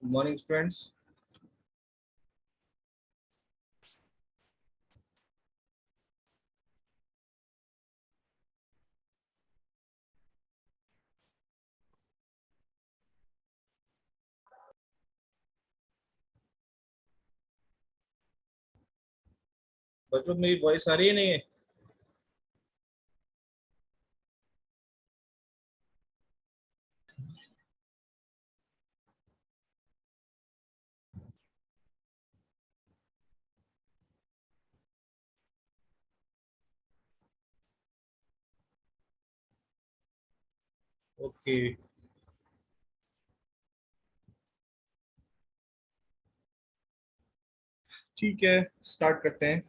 Good morning, students. बच्चों मेरी voice आ रही है नहीं है? ओके, ठीक है, स्टार्ट करते हैं।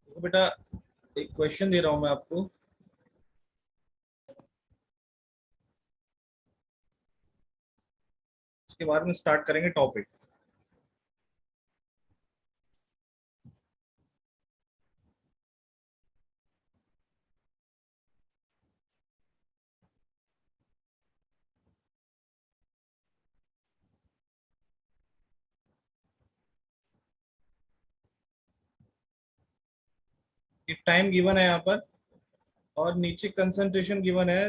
तो बेटा एक क्वेश्चन दे रहा हूं मैं आपको। उसके बाद में स्टार्ट करेंगे टॉपिक। एक टाइम गिवन है यहाँ पर और नीचे कंसंट्रेशन गिवन है।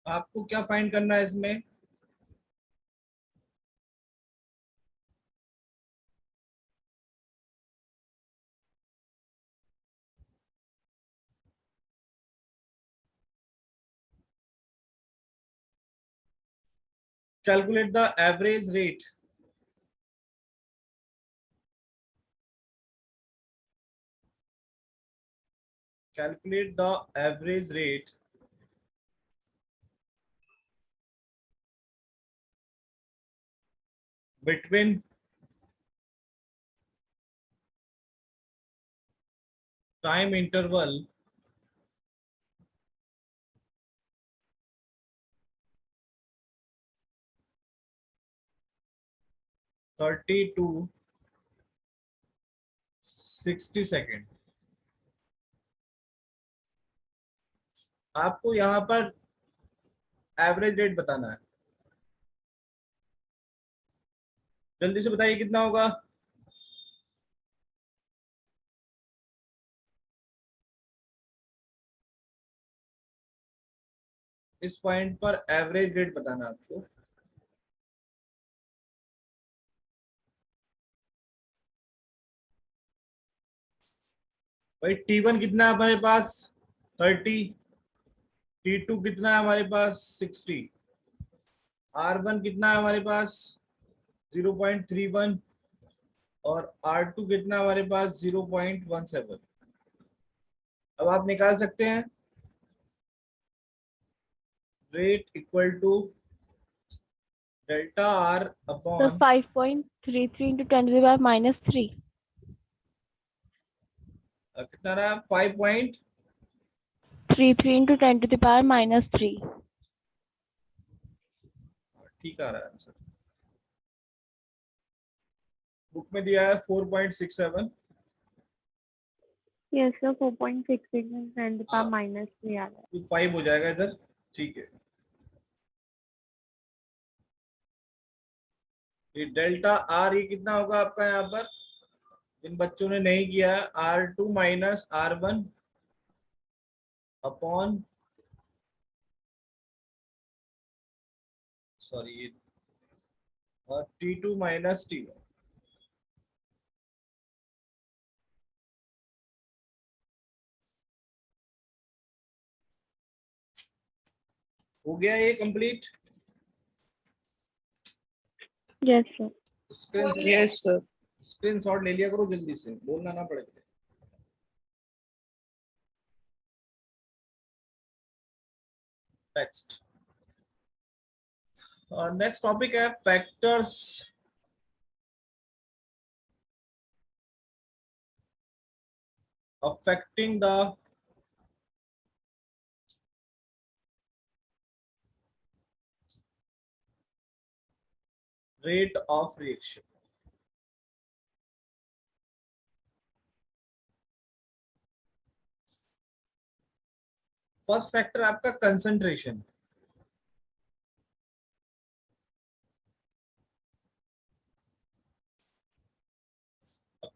आपको क्या फाइंड करना है इसमें? Calculate the average rate. Calculate the average rate between time interval 30 to 60 second. आपको यहाँ पर एवरेज रेट बताना है। जल्दी से बताइए कितना होगा। इस पॉइंट पर एवरेज रेट बताना है आपको। भाई T1 कितना है हमारे पास? 30। T2 कितना है हमारे पास? 60। R1 कितना है हमारे पास? 0.31। और R2 कितना है हमारे पास? 0.17। अब आप निकाल सकते हैं rate equal to delta R So upon 5.33 into 10 to the power minus 3. कितना रहा? 5. 33 into 10 to the power minus 3. ठीक आ रहा है आंसर। बुक में दिया है 4.67। Yes, sir. 4.66 into 10 to the power हाँ, minus 3 आ रहा है. तो 5 हो जाएगा इधर। ठीक है, ये डेल्टा R ये कितना होगा आपका यहाँ पर? इन बच्चों ने नहीं किया। R2 minus R1 upon, sorry, और T2 माइनस T1। हो गया ये complete. Yes, sir. Screen Yes, sir. Screenshot ले लिया करो, जल्दी से बोलना ना पड़ेगा। नेक्स्ट, और नेक्स्ट टॉपिक है factors. affecting the rate of reaction. First factor आपका कंसंट्रेशन.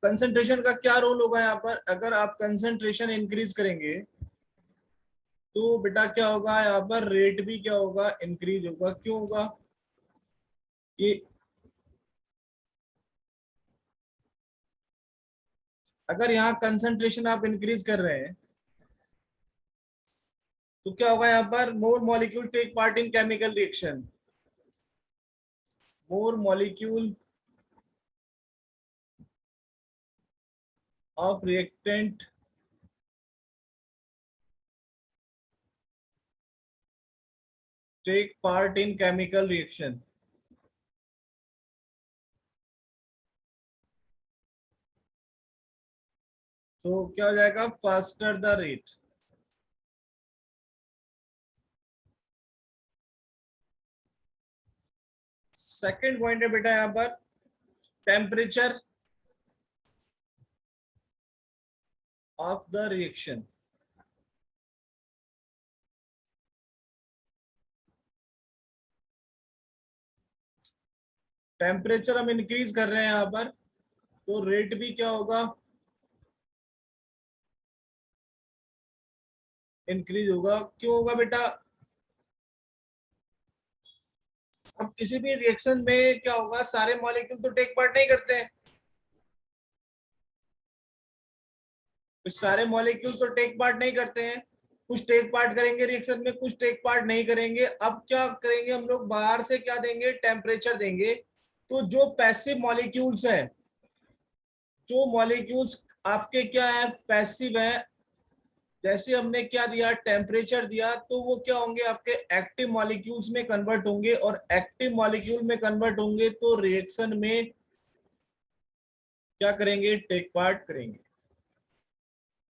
कंसंट्रेशन का क्या रोल होगा यहाँ पर? अगर आप कंसंट्रेशन इंक्रीज करेंगे तो बेटा क्या होगा यहाँ पर? रेट भी क्या होगा? इंक्रीज होगा. क्यों होगा? ये अगर यहाँ कंसंट्रेशन आप इंक्रीज कर रहे हैं तो क्या होगा यहाँ पर? More molecule take part in chemical reaction. More molecule of reactant take part in chemical reaction. तो क्या हो जाएगा? Faster the rate. Second point है बेटा यहाँ पर temperature of the reaction. Temperature हम इंक्रीज कर रहे हैं यहाँ पर तो रेट भी क्या होगा? इंक्रीज होगा. क्यों होगा बेटा? अब किसी भी रिएक्शन में क्या होगा? सारे मॉलिक्यूल तो टेक पार्ट नहीं करते हैं. कुछ सारे मॉलिक्यूल तो टेक पार्ट नहीं करते हैं. कुछ टेक पार्ट करेंगे रिएक्शन में, कुछ टेक पार्ट नहीं करेंगे. अब क्या करेंगे हम लोग? बाहर से क्या देंगे? टेम्परेचर देंगे. तो जो पैसिव मॉलिक्यूल्स हैं, जो मॉलिक्यूल्स आपके क्या है? पैसिव है. जैसे हमने क्या दिया? टेम्परेचर दिया. तो वो क्या होंगे? आपके एक्टिव मॉलिक्यूल्स में कन्वर्ट होंगे. और एक्टिव मॉलिक्यूल में कन्वर्ट होंगे तो रिएक्शन में क्या करेंगे? टेक पार्ट करेंगे.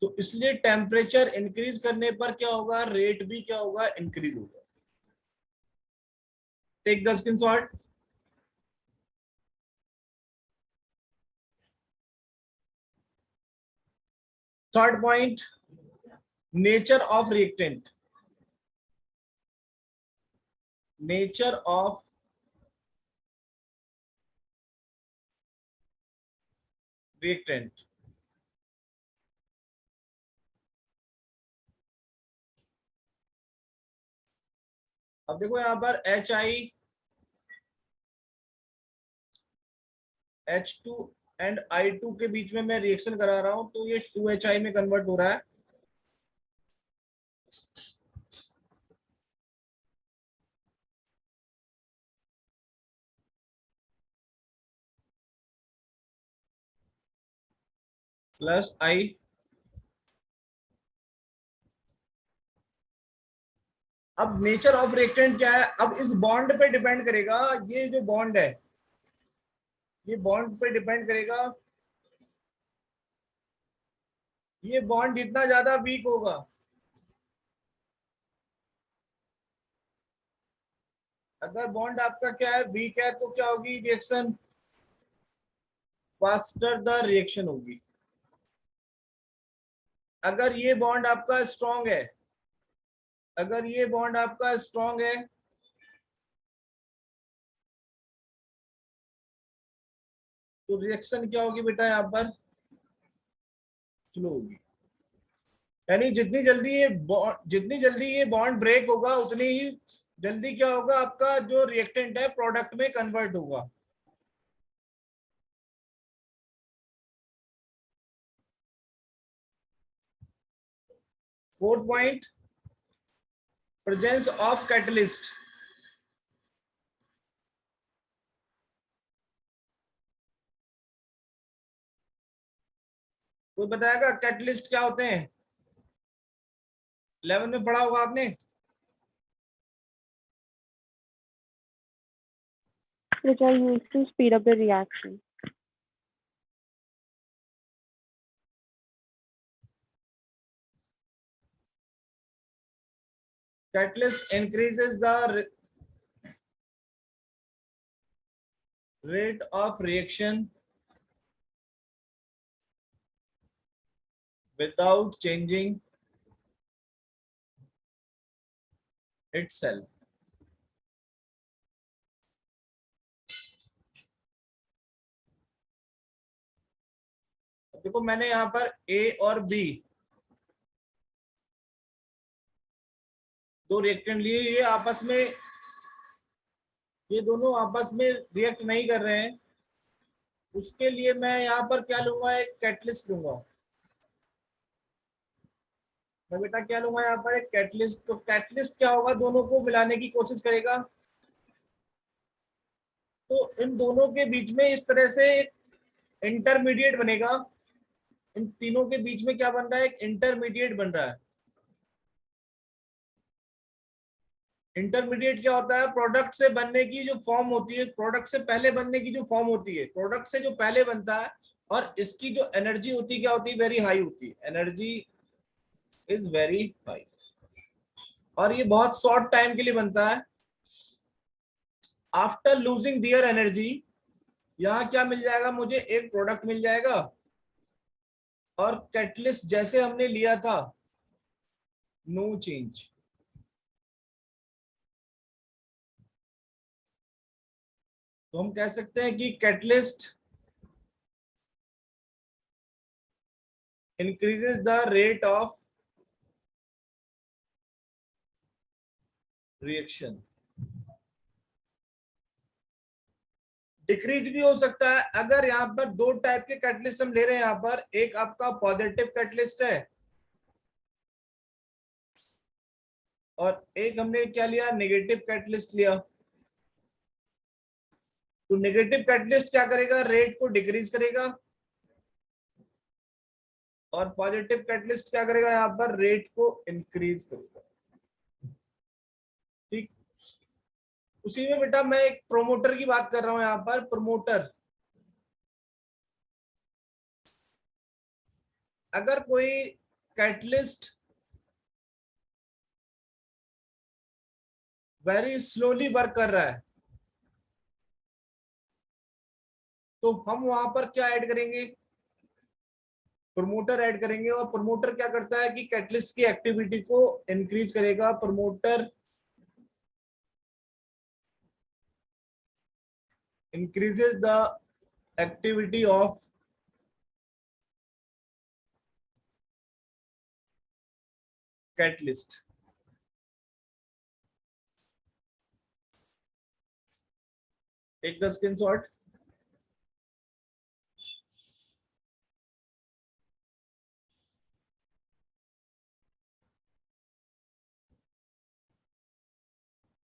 तो इसलिए टेम्परेचर इंक्रीज करने पर क्या होगा? रेट भी क्या होगा? इंक्रीज होगा. Take the screenshot. Third point, nature of reactant. Nature of reactant. अब देखो यहाँ पर H2 एंड I2 के बीच में मैं रिएक्शन करा रहा हूं तो ये 2HI में कन्वर्ट हो रहा है. Plus I. अब नेचर ऑफ रिएक्टेंट क्या है? अब इस बॉन्ड पे डिपेंड करेगा. ये जो बॉन्ड है, ये बॉन्ड पे डिपेंड करेगा. ये बॉन्ड जितना ज्यादा वीक होगा, अगर बॉन्ड आपका क्या है? वीक है, तो क्या होगी रिएक्शन? फास्टर द रिएक्शन होगी. अगर ये बॉन्ड आपका स्ट्रांग है, अगर ये बॉन्ड आपका स्ट्रांग है तो रिएक्शन क्या होगी बेटा? यहाँ पर स्लो होगी. यानी जितनी जल्दी ये बॉन्ड ब्रेक होगा उतनी ही जल्दी क्या होगा? आपका जो रिएक्टेंट है प्रोडक्ट में कन्वर्ट होगा. Fourth point, presence of catalyst. कोई बताएगा कैटलिस्ट क्या होते हैं? 11 में पढ़ा होगा आपने. which are used to speed up the reaction. catalyst increases the rate of reaction without changing itself. देखो मैंने यहां पर ए और बी दो रिएक्टेंट लिए, ये दोनों आपस में रिएक्ट नहीं कर रहे हैं, उसके लिए मैं यहाँ पर क्या लूंगा, एक कैटलिस्ट लूंगा। मैं बेटा क्या लूंगा यहाँ पर, एक कैटलिस्ट। तो कैटलिस्ट क्या होगा, दोनों को मिलाने की कोशिश करेगा। तो इन दोनों के बीच में इस तरह से एक इंटरमीडिएट बनेगा। इन तीनों के बीच में क्या बन रहा है, एक इंटरमीडिएट बन रहा है। इंटरमीडिएट क्या होता है, प्रोडक्ट से बनने की जो फॉर्म होती है, प्रोडक्ट से पहले बनने की जो फॉर्म होती है, प्रोडक्ट से जो पहले बनता है, और इसकी जो एनर्जी होती है क्या होती है, वेरी हाई होती है, एनर्जी इज वेरी हाई, और ये बहुत शॉर्ट टाइम के लिए बनता है। आफ्टर लूजिंग दियर एनर्जी, यहां क्या मिल जाएगा, मुझे एक प्रोडक्ट मिल जाएगा, और कैटलिस्ट जैसे हमने लिया था, नो चेंज। तो हम कह सकते हैं कि catalyst increases the rate of reaction. Decrease भी हो सकता है, अगर यहाँ पर दो टाइप के कैटलिस्ट हम ले रहे हैं। यहाँ पर एक आपका पॉजिटिव कैटलिस्ट है, और एक हमने क्या लिया, नेगेटिव कैटलिस्ट लिया। तो नेगेटिव कैटलिस्ट क्या करेगा, रेट को डिक्रीज करेगा, और पॉजिटिव कैटलिस्ट क्या करेगा, यहाँ पर रेट को इंक्रीज करेगा। ठीक, उसी में बेटा मैं एक प्रोमोटर की बात कर रहा हूं। यहाँ पर प्रोमोटर, अगर कोई कैटलिस्ट वेरी स्लोली वर्क कर रहा है, तो हम वहां पर क्या ऐड करेंगे, प्रमोटर ऐड करेंगे। और प्रमोटर क्या करता है कि कैटलिस्ट की एक्टिविटी को इंक्रीज करेगा। Promoter increases the activity of catalyst. Take the screenshot.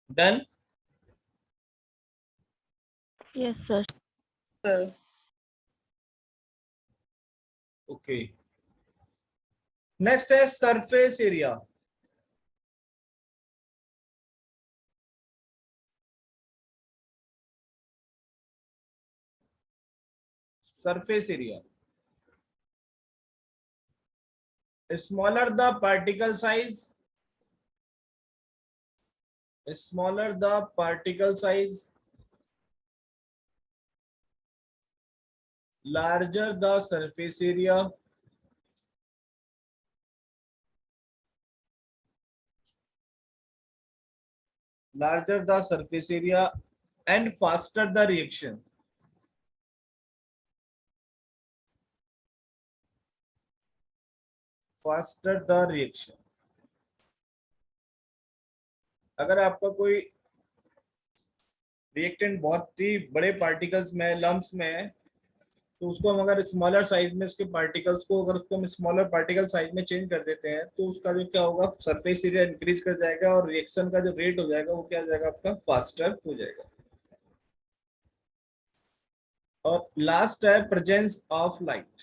Done. Yes, sir. Okay. Next है surface area. Surface area. Smaller the particle size, smaller the particle size, larger the surface area, larger the surface area, and faster the reaction. Faster the reaction. अगर आपका कोई reactant बहुत ही बड़े particles में, lumps में है, तो उसको हम अगर स्मॉलर साइज में उसके पार्टिकल्स को, अगर उसको हम स्मॉलर पार्टिकल साइज में चेंज कर देते हैं, तो उसका जो क्या होगा, सरफेस एरिया इंक्रीज कर जाएगा, और रिएक्शन का जो रेट हो जाएगा वो क्या हो जाएगा, आपका फास्टर हो जाएगा। और लास्ट है presence of light.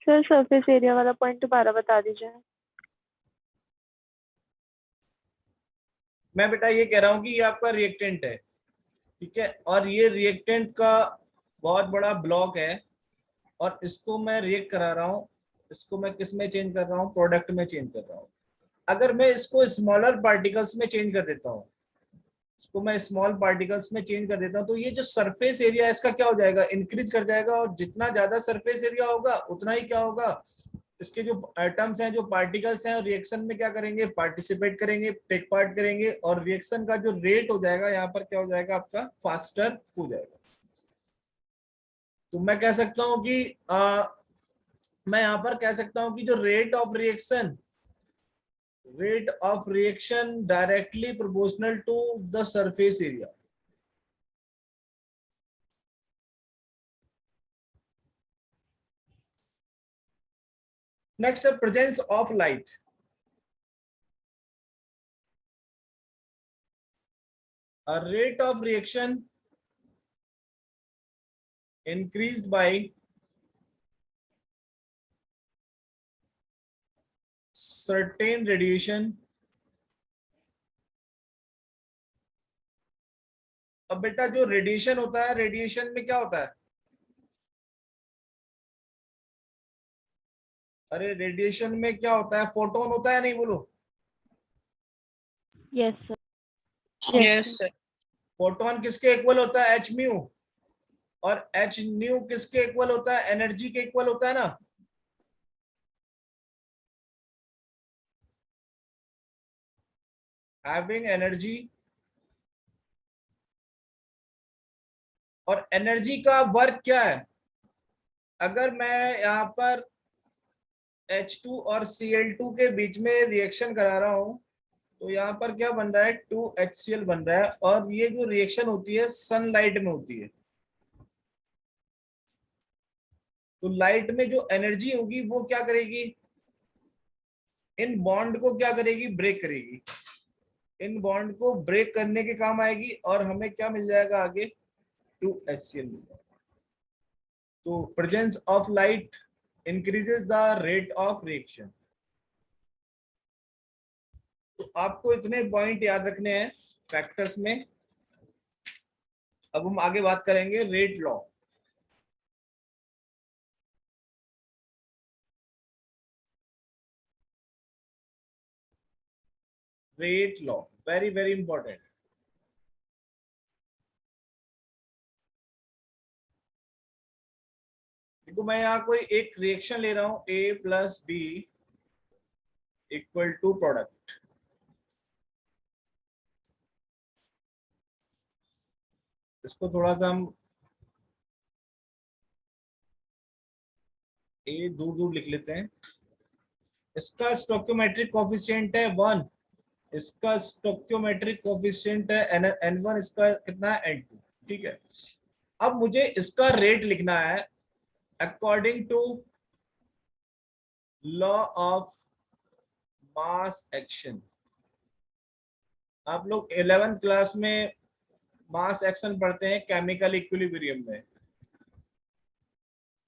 Sir surface area वाला पॉइंट दोबारा बता दीजिए। मैं बेटा ये कह रहा हूँ कि ये आपका रिएक्टेंट है, ठीक है, और ये रिएक्टेंट का बहुत बड़ा ब्लॉक है, और इसको मैं रिएक्ट करा रहा हूँ, इसको मैं किस में चेंज कर रहा हूँ, प्रोडक्ट में चेंज कर रहा हूँ। अगर मैं इसको स्मॉलर पार्टिकल्स में चेंज कर देता हूँ, इसको मैं स्मॉल पार्टिकल्स में चेंज कर देता हूँ, तो ये जो सरफेस एरिया है इसका क्या हो जाएगा, इंक्रीज कर जाएगा। और जितना ज्यादा सरफेस एरिया होगा उतना ही क्या होगा, इसके जो एटम्स हैं, जो पार्टिकल्स हैं, रिएक्शन में क्या करेंगे, पार्टिसिपेट करेंगे, टेक पार्ट करेंगे, और रिएक्शन का जो रेट हो जाएगा यहाँ पर क्या हो जाएगा आपका, फास्टर हो जाएगा। तो मैं कह सकता हूँ कि मैं यहाँ पर कह सकता हूँ कि जो rate of reaction directly proportional to the surface area. Next है presence of light. A rate of reaction increased by certain radiation। अब बेटा जो रेडिएशन होता है, रेडिएशन में क्या होता है, अरे रेडिएशन में क्या होता है, फोटोन होता है, नहीं बोलो। Yes, sir. Yes, sir. Photon किसके इक्वल होता है, एच म्यू, और एच न्यू किसके इक्वल होता है, एनर्जी के इक्वल होता है ना। हैविंग एनर्जी, और एनर्जी का वर्क क्या है, अगर मैं यहाँ पर H2 और Cl2 के बीच में रिएक्शन करा रहा हूं, तो यहाँ पर क्या बन रहा है, 2HCl बन रहा है। और ये जो रिएक्शन होती है सनलाइट में होती है, तो लाइट में जो एनर्जी होगी वो क्या करेगी, इन बॉन्ड को क्या करेगी, ब्रेक करेगी, इन बॉन्ड को ब्रेक करने के काम आएगी, और हमें क्या मिल जाएगा आगे, 2HCl मिल जाएगा। तो presence of light increases the rate of reaction. तो आपको इतने पॉइंट याद रखने हैं फैक्टर्स में। अब हम आगे बात करेंगे rate law. Rate law very very important. देखो मैं यहाँ कोई एक रिएक्शन ले रहा हूं, A plus b equal to product. इसको थोड़ा सा हम ए दूर दूर लिख लेते हैं। इसका स्टोइकोमेट्रिक कोफिशिएंट है 1, इसका स्टोइकोमेट्रिक कोफिशिएंट है N1, इसका कितना है N2। ठीक है, अब मुझे इसका रेट लिखना है according to law of mass action. आप लोग 11th क्लास में मास एक्शन पढ़ते हैं केमिकल इक्विलिब्रियम में,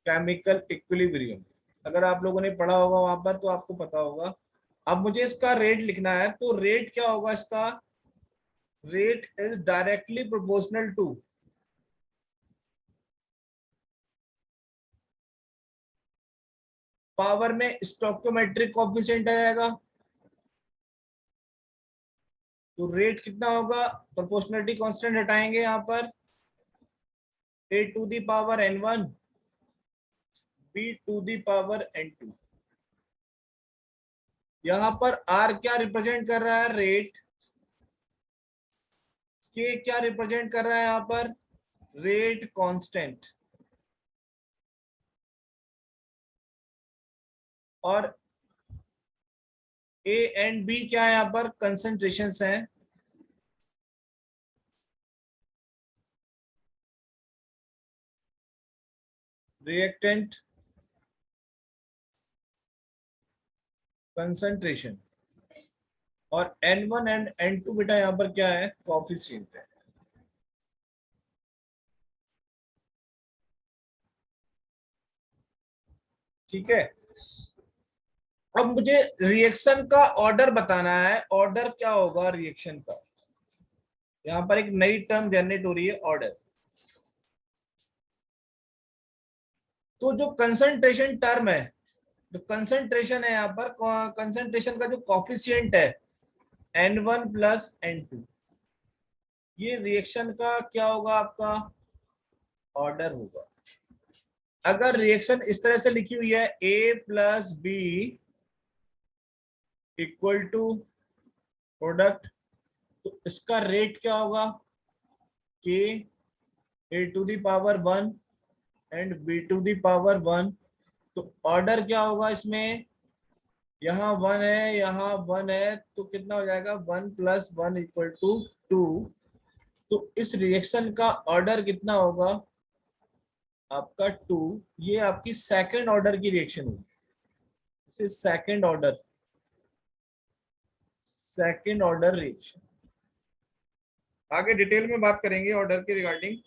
केमिकल इक्विलिब्रियम अगर आप लोगों ने पढ़ा होगा वहां पर तो आपको पता होगा। अब मुझे इसका रेट लिखना है, तो रेट क्या होगा, इसका rate is directly proportional to power में स्टोइकोमेट्रिक कोएफिशिएंट आ जाएगा। तो रेट कितना होगा, प्रोपोर्शनलिटी कांस्टेंट हटाएंगे यहाँ पर, a to the power n1 b to the power n2। यहां पर r क्या रिप्रेजेंट कर रहा है, रेट, k क्या रिप्रेजेंट कर रहा है यहां पर, रेट कांस्टेंट, और a एंड b क्या है यहाँ पर, कंसंट्रेशंस हैं। रिएक्टेंट, कंसंट्रेशन, और N1 एंड N2 बेटा यहाँ पर क्या है, कोएफिशिएंट है। ठीक है, अब मुझे रिएक्शन का ऑर्डर बताना है, ऑर्डर क्या होगा रिएक्शन का। यहां पर एक नई टर्म जनरेट हो रही है, ऑर्डर। तो जो कंसंट्रेशन टर्म है जो कंसंट्रेशन है यहाँ पर, कंसंट्रेशन का जो कॉफिशिएंट है N1 प्लस N2, ये रिएक्शन का क्या होगा, आपका ऑर्डर होगा। अगर रिएक्शन इस तरह से लिखी हुई है A plus b equal to product, तो इसका रेट क्या होगा, K A to the power 1 and B to the power 1। तो ऑर्डर क्या होगा इसमें, यहाँ 1 है, यहाँ 1 है, तो कितना हो जाएगा 1 प्लस 1 इक्वल टू 2। तो इस रिएक्शन का ऑर्डर कितना होगा आपका 2। ये आपकी सेकंड ऑर्डर की रिएक्शन होगी, सेकंड ऑर्डर रिएक्शन। आगे डिटेल में बात करेंगे ऑर्डर के regarding.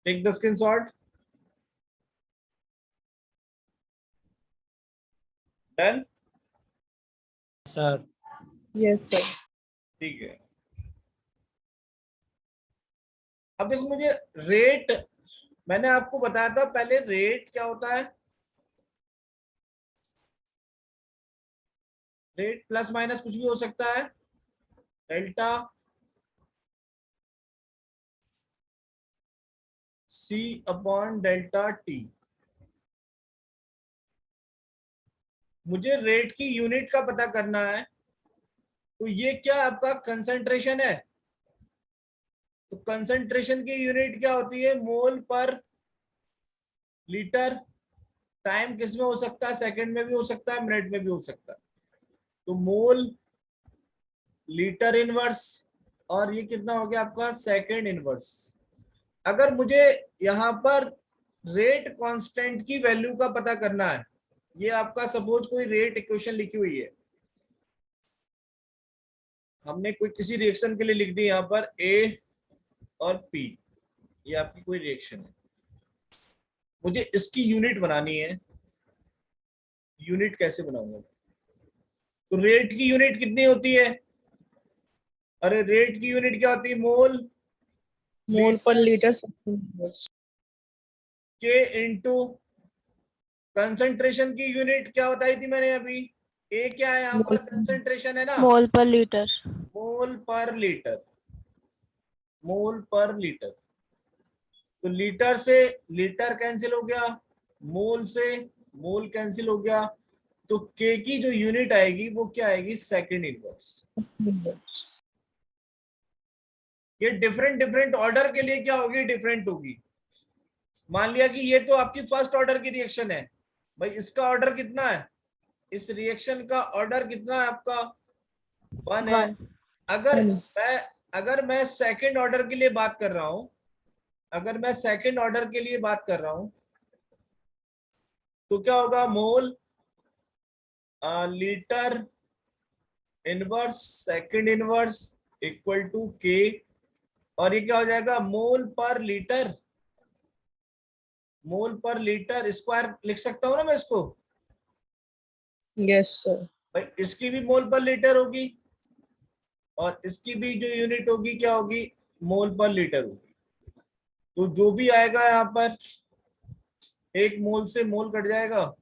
Take the screenshot. Done. Sir. Yes, sir. ठीक है, अब देखो मुझे रेट, मैंने आपको बताया था पहले, रेट क्या होता है, रेट प्लस माइनस कुछ भी हो सकता है, delta C upon delta T। मुझे रेट की यूनिट का पता करना है, तो ये क्या आपका कंसंट्रेशन है, तो कंसंट्रेशन की यूनिट क्या होती है, मोल पर लीटर। टाइम किस में हो सकता है, सेकंड में भी हो सकता है, मिनट में भी हो सकता है। तो मोल लीटर इनवर्स, और ये कितना हो गया आपका सेकंड इनवर्स। अगर मुझे यहाँ पर रेट कांस्टेंट की वैल्यू का पता करना है, ये आपका सपोज कोई रेट इक्वेशन लिखी हुई है, हमने कोई किसी रिएक्शन के लिए लिख दी यहाँ पर A और P, ये आपकी कोई रिएक्शन है, मुझे इसकी यूनिट बनानी है। यूनिट कैसे बनाऊंगा, तो रेट की यूनिट कितनी होती है, अरे रेट की यूनिट क्या होती है, मोल Mole per liter. के इंटू कंसंट्रेशन की यूनिट क्या बताई थी मैंने अभी, ए क्या है यहाँ पर, कंसंट्रेशन है ना, मोल पर लीटर। मोल पर लीटर, मोल पर लीटर। तो लीटर से लीटर कैंसिल हो गया, मोल से मोल कैंसिल हो गया, तो के की जो यूनिट आएगी वो क्या आएगी, सेकंड इनवर्स। ये डिफरेंट डिफरेंट ऑर्डर के लिए क्या होगी, डिफरेंट होगी। मान लिया कि ये तो आपकी फर्स्ट ऑर्डर की रिएक्शन है, भाई इसका ऑर्डर कितना है, इस रिएक्शन का ऑर्डर कितना है आपका 1 है। 1। अगर मैं सेकंड ऑर्डर के लिए बात कर रहा हूं, अगर मैं सेकंड ऑर्डर के लिए बात कर रहा हूं, तो क्या होगा, mole litre inverse second inverse equal to k, और ये क्या हो जाएगा, मोल पर लीटर, मोल पर लीटर स्क्वायर लिख सकता हूं ना मैं इसको, Yes, sir. भाई इसकी भी मोल पर लीटर होगी और इसकी भी जो यूनिट होगी क्या होगी, मोल पर लीटर होगी। तो जो भी आएगा यहाँ पर, एक मोल से मोल कट जाएगा,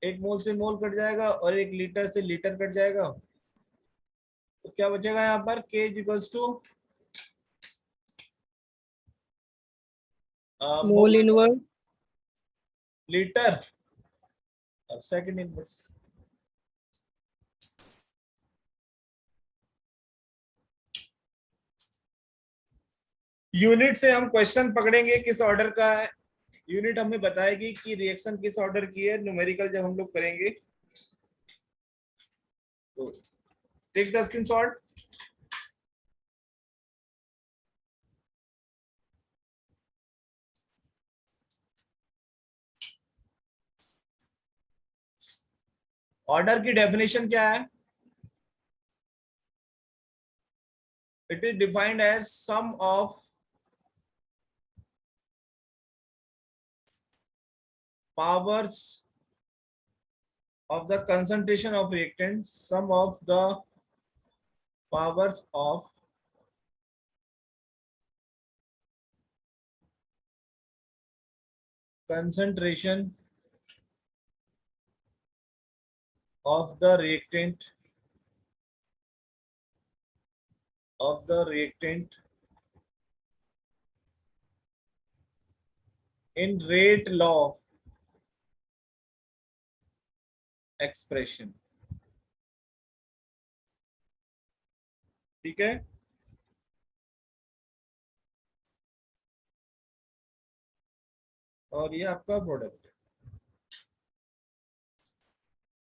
एक मोल से मोल कट जाएगा, और एक लीटर से लीटर कट जाएगा, तो क्या बचेगा यहाँ पर, K equals to Mole inverse. Litre और सेकंड इनवर्स। यूनिट से हम क्वेश्चन पकड़ेंगे किस ऑर्डर का है, यूनिट हमें बताएगी कि रिएक्शन किस ऑर्डर की है, न्यूमेरिकल जब हम लोग करेंगे। तो टेक द स्क्रीनशॉट। ऑर्डर की डेफिनेशन क्या है, it is defined as sum of powers of the concentration of reactant, sum of the powers of concentration of the reactant in rate law expression. ठीक है, और ये आपका प्रोडक्ट है।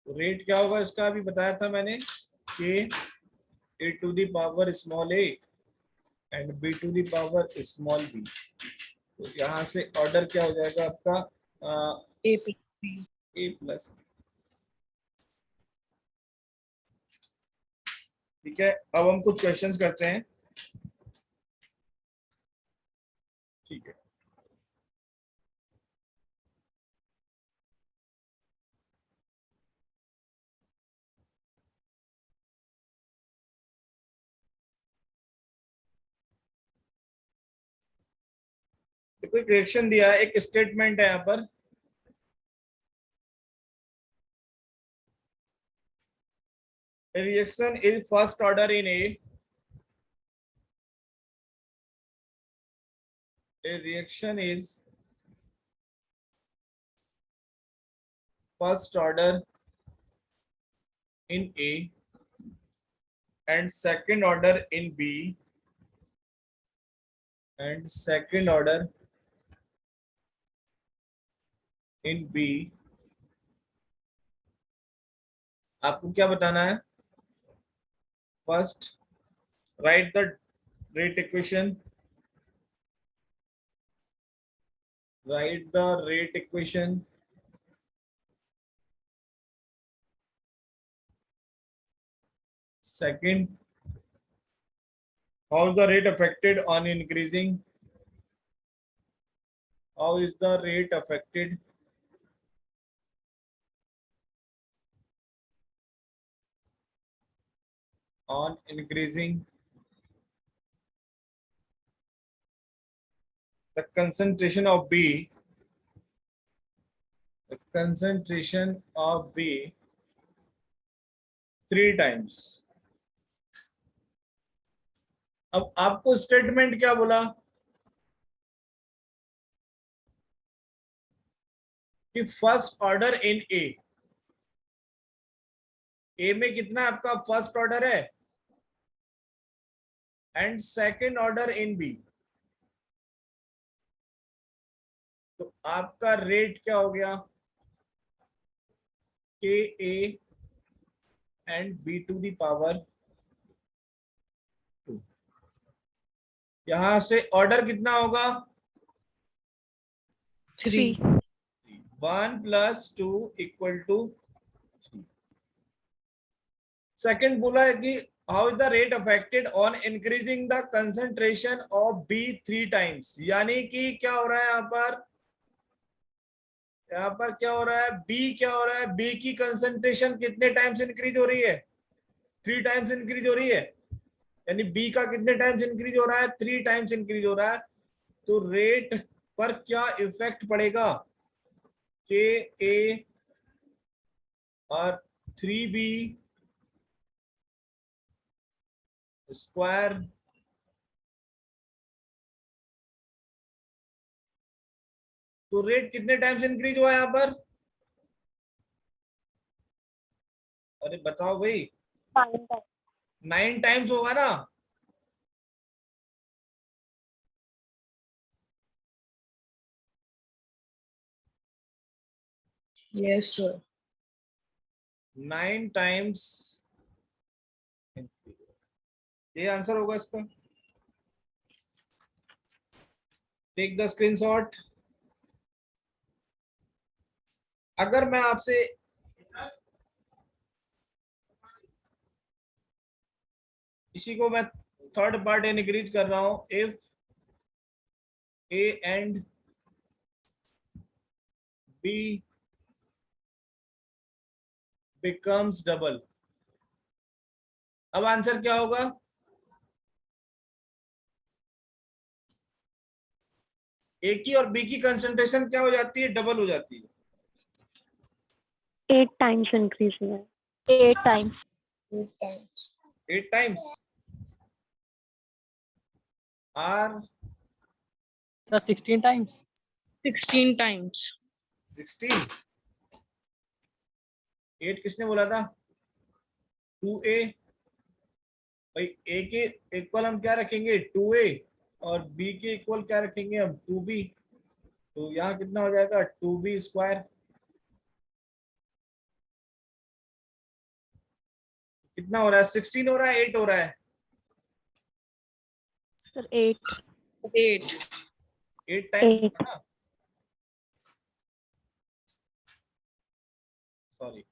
तो रेट क्या होगा इसका अभी बताया था मैंने कि a to the power small a and b to the power small b। तो यहाँ से ऑर्डर क्या हो जाएगा आपका A plus B. a plus. ठीक है, अब हम कुछ क्वेश्चंस करते हैं। ठीक है, तो कोई रिएक्शन दिया है, एक स्टेटमेंट है यहाँ पर। A reaction is first order in A. A reaction is first order in A and second order in B and second order in B। आपको क्या बताना है? First, write the rate equation. Write the rate equation. Second, how is the rate affected on increasing? How is the rate affected on increasing? The concentration of B, the concentration of B 3 times। अब आपको statement क्या बोला कि first order in ए में कितना आपका first order है and second order in B. तो आपका रेट क्या हो गया? K A and B to the power 2। यहां से ऑर्डर कितना होगा? 3. 1 + 2 = 3। सेकंड बोला है कि how is the rate affected on increasing the concentration of B 3 times. यानी कि क्या हो रहा है यहाँ पर क्या हो रहा है? बी क्या हो रहा है? बी की कंसंट्रेशन कितने टाइम्स इंक्रीज हो रही है? 3 टाइम्स इंक्रीज हो रही है। यानी बी का कितने टाइम्स इंक्रीज हो रहा है? 3 टाइम्स इंक्रीज हो रहा है। तो रेट पर क्या इफेक्ट पड़ेगा? के ए और 3b स्क्वायर तो रेट कितने टाइम्स इंक्रीज हुआ यहाँ पर? अरे बताओ भाई, 9 टाइम्स होगा ना? Yes, sir. 9 टाइम्स। ये आंसर होगा इसका। Take the screenshot. अगर मैं आपसे इसी को मैं थर्ड पार्ट इंक्रीज कर रहा हूं, if A and B becomes double. अब आंसर क्या होगा? ए की और बी की कंसंट्रेशन क्या हो जाती है? डबल हो जाती है. 8 times increase हुआ है. 8 times. 8 times. 8 times. R Sir, 16 times. 16 times. 16. 8 किसने बोला था? 2a. भाई a के इक्वल हम क्या रखेंगे? 2a. और b के इक्वल क्या रखेंगे हम? 2b. तो यहाँ कितना हो जाएगा? 2b square. कितना हो रहा है? 16 हो रहा है, 8 हो रहा है? Sir, 8. 8. 8 टाइम्स 8. ना. सॉरी.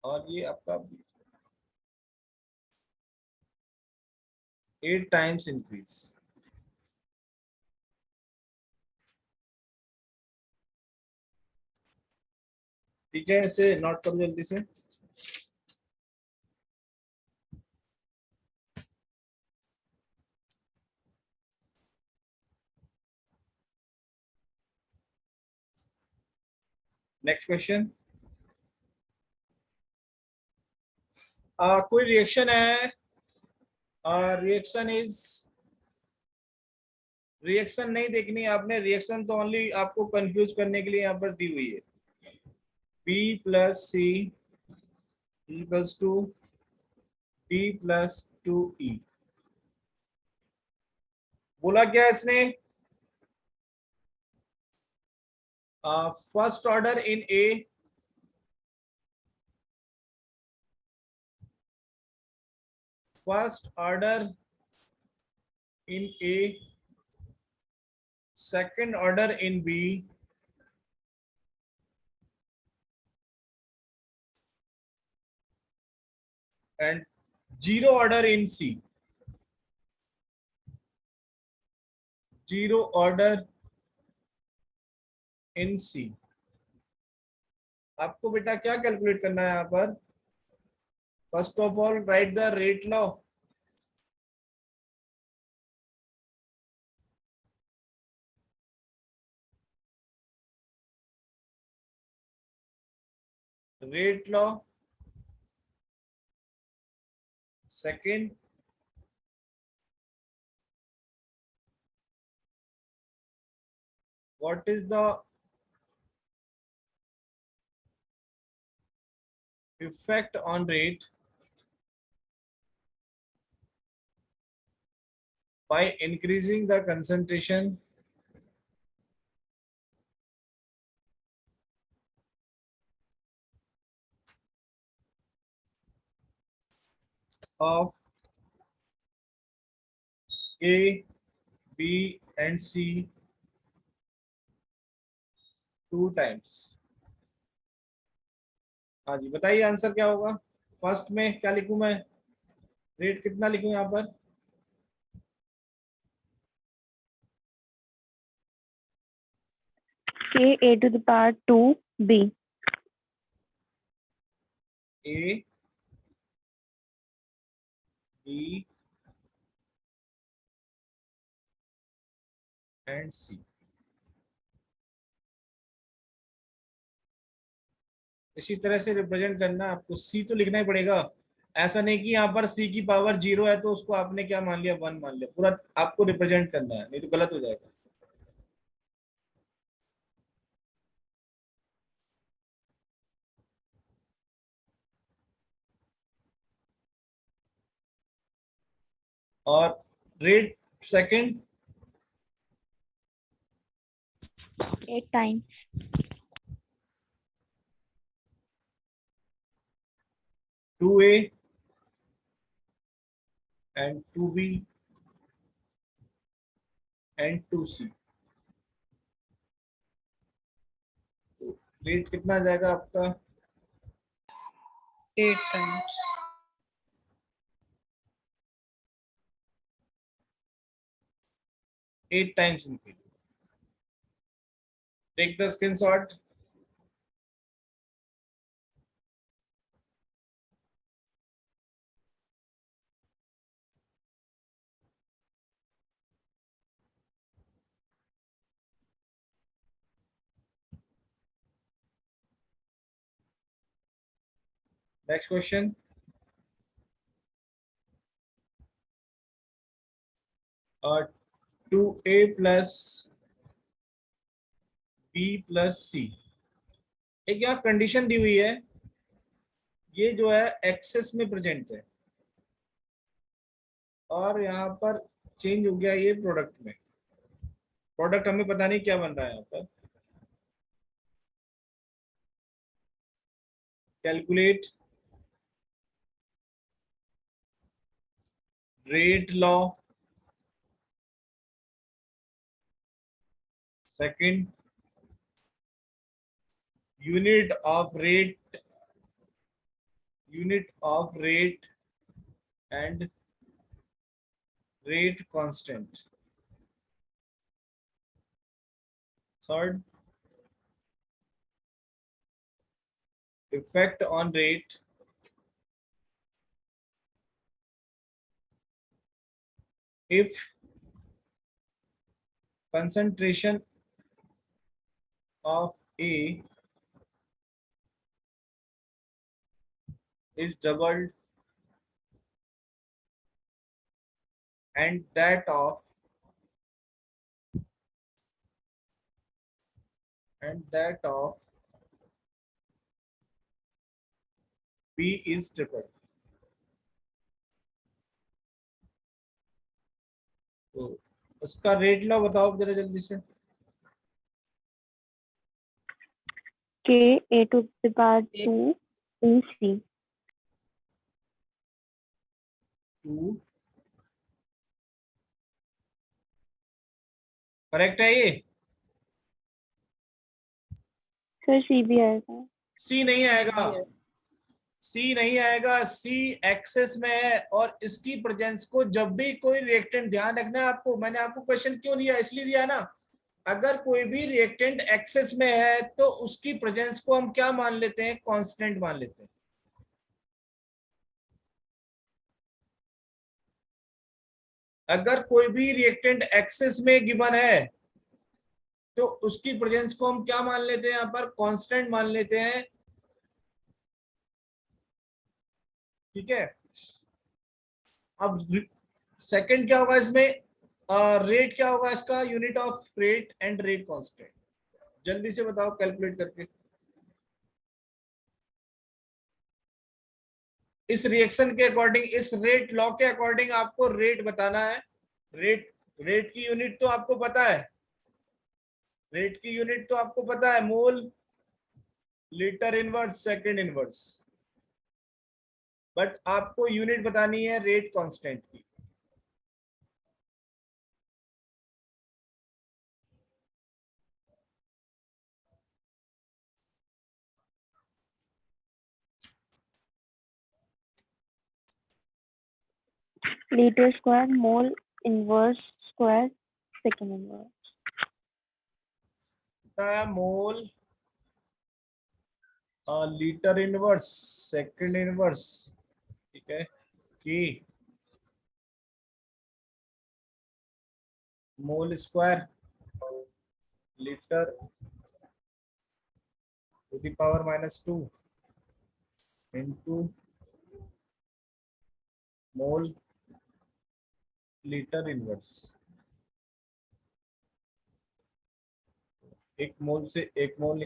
और ये आपका 8 टाइम्स इंक्रीज. ठीक है, इसे नोट करो जल्दी से. Next question. कोई रिएक्शन है. रिएक्शन नहीं देखनी है आपने. रिएक्शन तो ओनली आपको कंफ्यूज करने के लिए यहाँ पर दी हुई है. B plus C equals to D plus 2E. बोला क्या इसने? First order in A. First order in A. Second order in B. and zero order in C. Zero order in C. आपको बेटा क्या कैलकुलेट करना है यहाँ पर? First of all right the rate law. Rate law. Second, what is the effect on rate by increasing the concentration of A, B and C 2 times. हाँ जी, बताइए answer क्या होगा? फर्स्ट में क्या लिखूं मैं? रेट कितना लिखूं यहाँ पर? K A to the power 2 B. A, B and C. इसी तरह से रिप्रेजेंट करना आपको. C तो लिखना ही पड़ेगा. ऐसा नहीं कि यहाँ पर C की पावर 0 है तो उसको आपने क्या मान लिया? 1 मान लिया. पूरा आपको रिप्रेजेंट करना है, नहीं तो गलत हो जाएगा. और rate second 8 times. 2A and 2B and 2C. Rate कितना आ जाएगा आपका? 8 times. 8 times increase. Take the screenshot. Next question. Uh, 2a plus b plus c. एक यहाँ कंडीशन दी हुई है, ये जो है एक्सेस में प्रेजेंट है और यहाँ पर चेंज हो गया ये प्रोडक्ट में. प्रोडक्ट हमें पता नहीं क्या बन रहा है यहाँ पर. Calculate rate law. Second, unit of rate and rate constant. Third, effect on rate if concentration of A is doubled and that of B is tripled. तो उसका रेट लॉ बताओ जरा जल्दी से. K A to the power 2 E C. 2 correct है ये. Sir C भी आएगा. सी नहीं आएगा. सी नहीं आएगा. सी एक्सेस में है और इसकी प्रेजेंस को जब भी कोई रिएक्टेंट, ध्यान रखना है आपको, मैंने आपको क्वेश्चन क्यों दिया, इसलिए दिया ना, अगर कोई भी रिएक्टेंट एक्सेस में है तो उसकी प्रेजेंस को हम क्या मान लेते हैं, कांस्टेंट मान लेते हैं. अगर कोई भी रिएक्टेंट एक्सेस में गिवन है तो उसकी प्रेजेंस को हम क्या मान लेते हैं, यहां पर कांस्टेंट मान लेते हैं. ठीक है. अब सेकंड क्या होगा इसमें, रेट क्या होगा इसका, unit of rate and rate constant. जल्दी से बताओ कैलकुलेट करके. इस रिएक्शन के अकॉर्डिंग, इस रेट लॉ के अकॉर्डिंग आपको रेट बताना है. रेट की यूनिट तो आपको पता है, रेट की यूनिट तो आपको पता है, mole, litre inverse, second inverse. But आपको यूनिट बतानी है रेट कांस्टेंट की. Liter square, mole inverse square, second inverse. Mole, litre inverse, second inverse. ठीक है. कि mole square litre to the power -2 into mole litre inverse. एक मोल से एक मोल